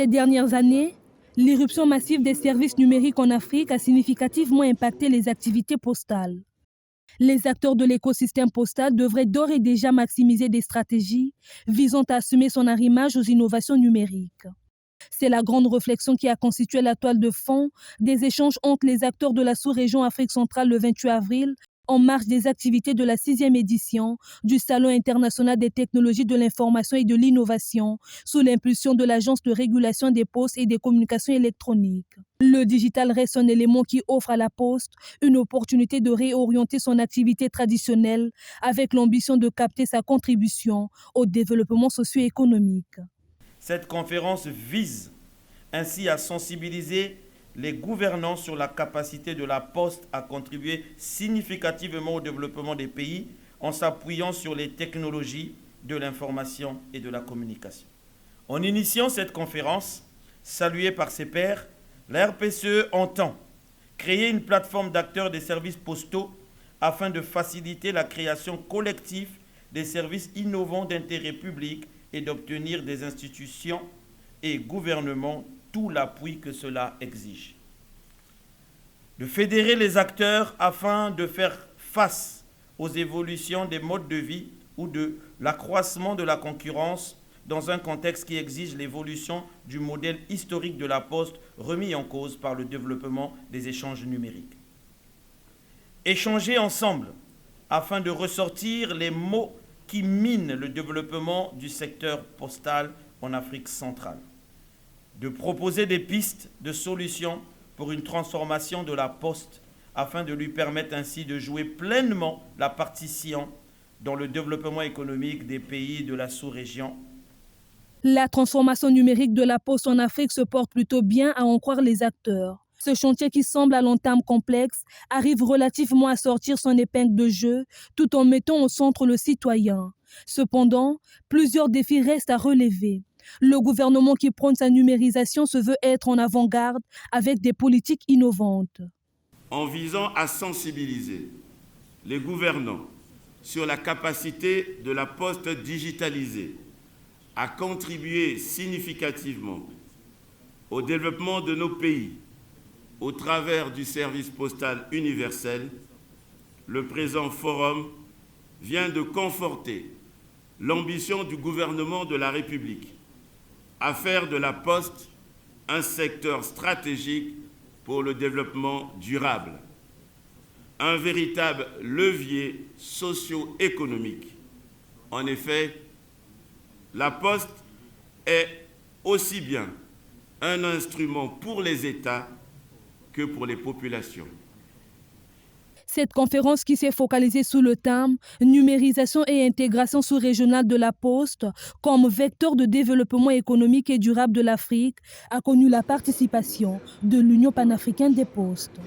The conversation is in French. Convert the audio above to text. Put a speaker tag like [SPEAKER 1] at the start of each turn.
[SPEAKER 1] Ces dernières années, l'irruption massive des services numériques en Afrique a significativement impacté les activités postales. Les acteurs de l'écosystème postal devraient d'ores et déjà maximiser des stratégies visant à assumer son arrimage aux innovations numériques. C'est la grande réflexion qui a constitué la toile de fond des échanges entre les acteurs de la sous-région Afrique centrale le 28 avril, en marge des activités de la 6e édition du Salon international des technologies de l'information et de l'innovation, sous l'impulsion de l'Agence de régulation des postes et des communications électroniques. Le digital reste un élément qui offre à la Poste une opportunité de réorienter son activité traditionnelle avec l'ambition de capter sa contribution au développement socio-économique.
[SPEAKER 2] Cette conférence vise ainsi à sensibiliser les gouvernants sur la capacité de la Poste à contribuer significativement au développement des pays en s'appuyant sur les technologies de l'information et de la communication. En initiant cette conférence, saluée par ses pairs, la RPCE entend créer une plateforme d'acteurs des services postaux afin de faciliter la création collective des services innovants d'intérêt public et d'obtenir des institutions et gouvernements tout l'appui que cela exige. De fédérer les acteurs afin de faire face aux évolutions des modes de vie ou de l'accroissement de la concurrence dans un contexte qui exige l'évolution du modèle historique de la Poste remis en cause par le développement des échanges numériques. Échanger ensemble afin de ressortir les mots qui minent le développement du secteur postal en Afrique centrale. De proposer des pistes de solutions pour une transformation de la Poste afin de lui permettre ainsi de jouer pleinement la partition dans le développement économique des pays de la sous-région.
[SPEAKER 1] La transformation numérique de la Poste en Afrique se porte plutôt bien à en croire les acteurs. Ce chantier qui semble à long terme complexe arrive relativement à sortir son épingle de jeu tout en mettant au centre le citoyen. Cependant, plusieurs défis restent à relever. Le gouvernement qui prône sa numérisation se veut être en avant-garde avec des politiques innovantes.
[SPEAKER 3] En visant à sensibiliser les gouvernants sur la capacité de la Poste digitalisée à contribuer significativement au développement de nos pays au travers du service postal universel, le présent forum vient de conforter l'ambition du gouvernement de la République à faire de la Poste un secteur stratégique pour le développement durable, un véritable levier socio-économique. En effet, la Poste est aussi bien un instrument pour les États que pour les populations.
[SPEAKER 1] Cette conférence qui s'est focalisée sous le thème « Numérisation et intégration sous-régionale de la Poste comme vecteur de développement économique et durable de l'Afrique » a connu la participation de l'Union panafricaine des postes.